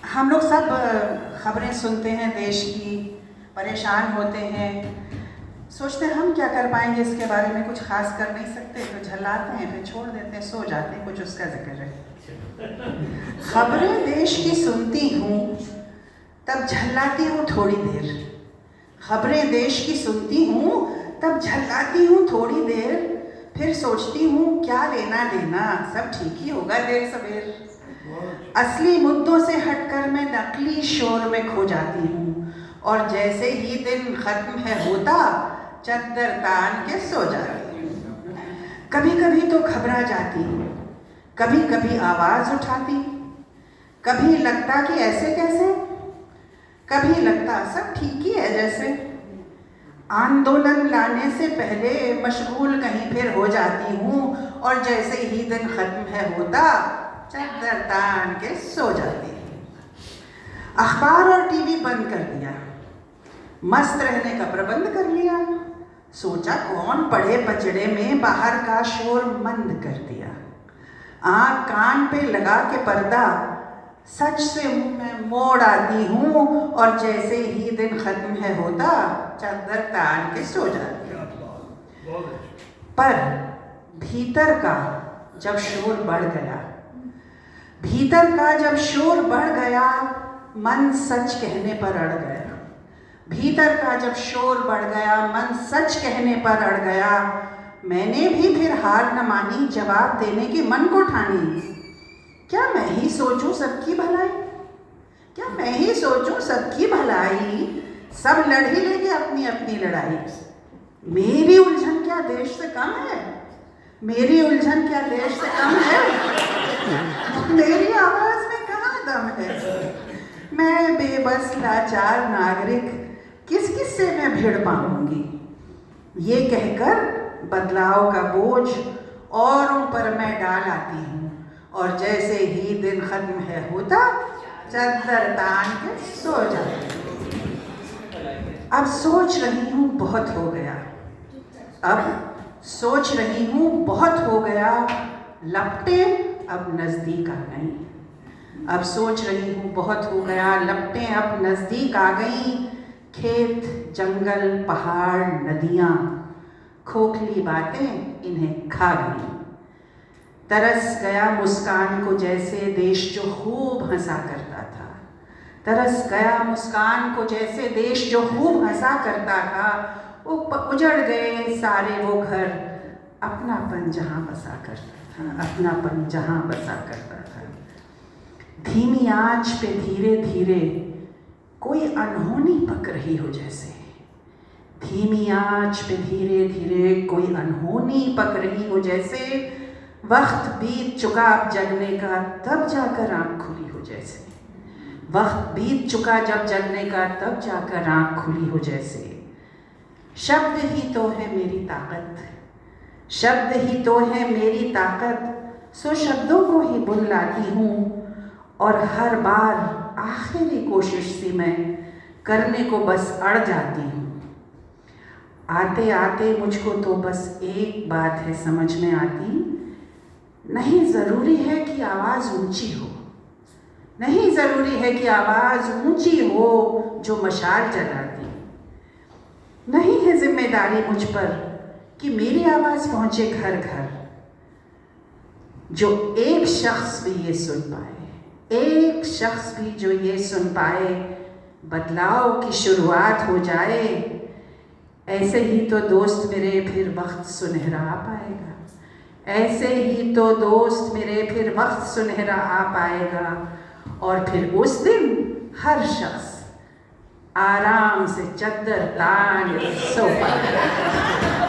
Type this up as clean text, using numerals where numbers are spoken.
हम लोग सब खबरें सुनते हैं देश की, परेशान होते हैं, सोचते हैं हम क्या कर पाएंगे इसके बारे में, कुछ खास कर नहीं सकते, तो झल्लाते हैं, फिर छोड़ देते हैं, सो जाते हैं, कुछ उसका जिक्र है। खबरें देश की सुनती हूँ तब झल्लाती हूँ थोड़ी देर, खबरें देश की सुनती हूँ तब झल्लाती हूँ थोड़ी देर, फिर सोचती हूँ क्या लेना देना, सब ठीक ही होगा देर सवेर। असली मुद्दों से हटकर मैं नकली शोर में खो जाती हूँ, और जैसे ही दिन खत्म है होता चद्दर तान के सो जाती हूँ। कभी कभी तो घबरा जाती, कभी कभी आवाज़ उठाती, कभी लगता कि ऐसे कैसे, कभी लगता सब ठीक ही है जैसे। आंदोलन लाने से पहले मशगूल कहीं फिर हो जाती हूँ, और जैसे ही दिन खत्म है होता चद्दर तान के सो जाती हूँ। अखबार और टीवी बंद कर दिया, मस्त रहने का प्रबंध कर लिया, सोचा कौन पढ़े पचड़े में, बाहर का शोर मंद कर दिया। आँख कान पे लगा के पर्दा, सच से मुंह में मोड़ आती हूँ, और जैसे ही दिन खत्म है होता चद्दर तान के सो जाती हूँ। पर भीतर का जब शोर बढ़ गया, भीतर का जब शोर बढ़ गया, मन सच कहने पर अड़ गया। भीतर का जब शोर बढ़ गया, मन सच कहने पर अड़ गया, मैंने भी फिर हार न मानी, जवाब देने की मन को ठानी। क्या मैं ही सोचूं सबकी भलाई, क्या मैं ही सोचूं सबकी भलाई, सब लड़ ही लेंगे अपनी अपनी लड़ाई। मेरी उलझन क्या देश से कम है, मेरी उलझन क्या देश से कम है, मेरी आवाज में कहाँ दम है। मैं बेबस लाचार नागरिक किस किस से मैं भिड़ पाऊंगी, ये कहकर बदलाव का बोझ औरों पर मैं डाल आती हूँ, और जैसे ही दिन खत्म है होता चद्दर तान के सो जाती हूँ। अब सोच रही हूँ बहुत हो गया, अब सोच रही हूँ बहुत हो गया, लपटे अब नज़दीक आ गई। अब सोच रही हूँ बहुत हो गया, लपटें अब नज़दीक आ गई। खेत जंगल पहाड़ नदियाँ, खोखली बातें इन्हें खा गई। तरस गया मुस्कान को जैसे देश जो खूब हंसा करता था, तरस गया मुस्कान को जैसे देश जो खूब हंसा करता था। उजड़ गए सारे वो घर, अपनापन जहाँ बसा करता था, अपनापन जहाँ बसा करता था। धीमी आंच पे धीरे धीरे कोई अनहोनी पक रही हो जैसे, धीमी आंच पे धीरे धीरे कोई अनहोनी पक रही हो जैसे। वक्त बीत चुका अब जगने का, तब जाकर आँख खुली हो जैसे। वक्त बीत चुका जब जगने का, तब जाकर आँख खुली हो जैसे। शब्द ही तो है मेरी ताकत, शब्द ही तो है मेरी ताकत, सो शब्दों को ही बुन लाती हूँ, और हर बार आखिरी कोशिश सी मैं करने को बस अड़ जाती हूँ। आते आते मुझको तो बस एक बात है समझ में आती, नहीं ज़रूरी है कि आवाज़ ऊंची हो, नहीं ज़रूरी है कि आवाज़ ऊंची हो जो मशाल जलाती। नहीं है जिम्मेदारी मुझ पर कि मेरी आवाज़ पहुँचे घर घर, जो एक शख्स भी ये सुन पाए, एक शख्स भी जो ये सुन पाए, बदलाव की शुरुआत हो जाए। ऐसे ही तो दोस्त मेरे फिर वक्त सुनहरा आ पाएगा, ऐसे ही तो दोस्त मेरे फिर वक्त सुनहरा आ पाएगा, और फिर उस दिन हर शख्स आराम से चद्दर तान सो पाएगा।